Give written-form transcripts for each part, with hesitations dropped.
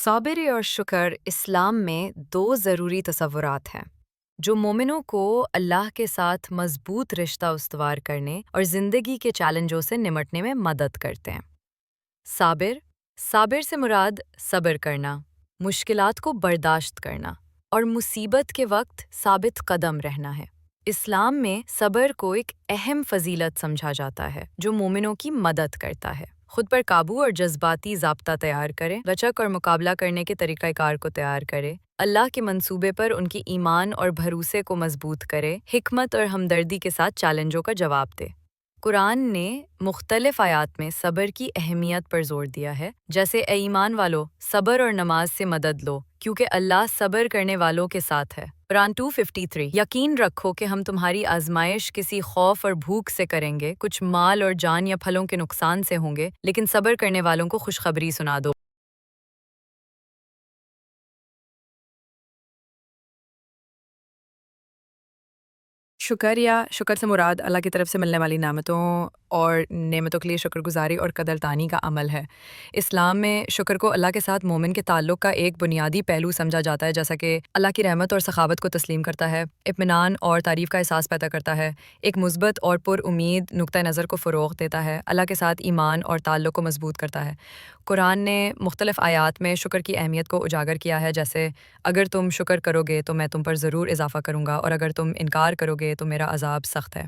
صابر اور شکر اسلام میں دو ضروری تصورات ہیں جو مومنوں کو اللہ کے ساتھ مضبوط رشتہ استوار کرنے اور زندگی کے چیلنجوں سے نمٹنے میں مدد کرتے ہیں۔ صابر سے مراد صبر کرنا، مشکلات کو برداشت کرنا اور مصیبت کے وقت ثابت قدم رہنا ہے۔ اسلام میں صبر کو ایک اہم فضیلت سمجھا جاتا ہے جو مومنوں کی مدد کرتا ہے۔ خود پر قابو اور جذباتی ضابطہ تیار کرے، لچک اور مقابلہ کرنے کے طریقہ کار کو تیار کرے، اللہ کے منصوبے پر ان کی ایمان اور بھروسے کو مضبوط کرے، حکمت اور ہمدردی کے ساتھ چیلنجوں کا جواب دے۔ قرآن نے مختلف آیات میں صبر کی اہمیت پر زور دیا ہے، جیسے اے ایمان والو، صبر اور نماز سے مدد لو کیونکہ اللہ صبر کرنے والوں کے ساتھ ہے۔ قرآن 2:53 یقین رکھو کہ ہم تمہاری آزمائش کسی خوف اور بھوک سے کریں گے، کچھ مال اور جان یا پھلوں کے نقصان سے ہوں گے، لیکن صبر کرنے والوں کو خوشخبری سنا دو۔ شکر سے مراد اللہ کی طرف سے ملنے والی نعمتوں اور نعمتوں کے لیے شکر گزاری اور قدردانی کا عمل ہے۔ اسلام میں شکر کو اللہ کے ساتھ مومن کے تعلق کا ایک بنیادی پہلو سمجھا جاتا ہے، جیسا کہ اللہ کی رحمت اور سخاوت کو تسلیم کرتا ہے، اطمینان اور تعریف کا احساس پیدا کرتا ہے، ایک مثبت اور پر امید نقطہ نظر کو فروغ دیتا ہے، اللہ کے ساتھ ایمان اور تعلق کو مضبوط کرتا ہے۔ قرآن نے مختلف آیات میں شکر کی اہمیت کو اجاگر کیا ہے، جیسے اگر تم شکر کرو گے تو میں تم پر ضرور اضافہ کروں گا، اور اگر تم انکار کرو گے تو میرا عذاب سخت ہے۔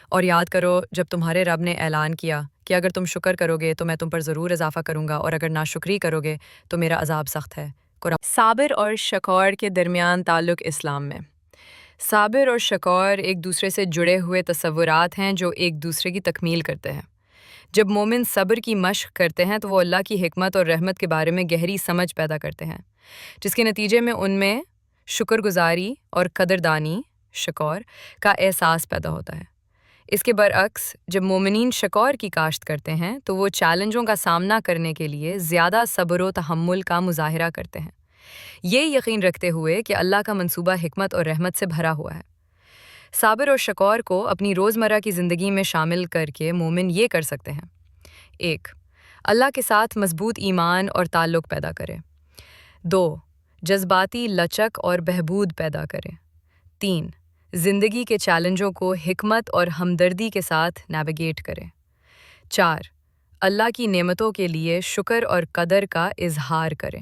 اور یاد کرو جب تمہارے رب نے اعلان کیا کہ اگر تم شکر کرو گے تو میں تم پر ضرور اضافہ کروں گا، اور اگر ناشکری کرو گے تو میرا عذاب سخت ہے۔ صابر اور شکور کے درمیان تعلق اسلام میں۔ صابر اور شکور ایک دوسرے سے جڑے ہوئے تصورات ہیں جو ایک دوسرے کی تکمیل کرتے ہیں۔ جب مومن صبر کی مشق کرتے ہیں تو وہ اللہ کی حکمت اور رحمت کے بارے میں گہری سمجھ پیدا کرتے ہیں، جس کے نتیجے میں ان میں شکر گزاری اور قدردانی شکور کا احساس پیدا ہوتا ہے۔ اس کے برعکس جب مومنین شکور کی کاشت کرتے ہیں تو وہ چیلنجوں کا سامنا کرنے کے لیے زیادہ صبر و تحمل کا مظاہرہ کرتے ہیں، یہ یقین رکھتے ہوئے کہ اللہ کا منصوبہ حکمت اور رحمت سے بھرا ہوا ہے۔ صابر اور شکور کو اپنی روزمرہ کی زندگی میں شامل کر کے مومن یہ کر سکتے ہیں: 1. اللہ کے ساتھ مضبوط ایمان اور تعلق پیدا کرے۔ 2. جذباتی لچک اور بہبود پیدا کرے۔ 3. زندگی کے چیلنجوں کو حکمت اور ہمدردی کے ساتھ نیویگیٹ کرے۔ 4. اللہ کی نعمتوں کے لیے شکر اور قدر کا اظہار کرے۔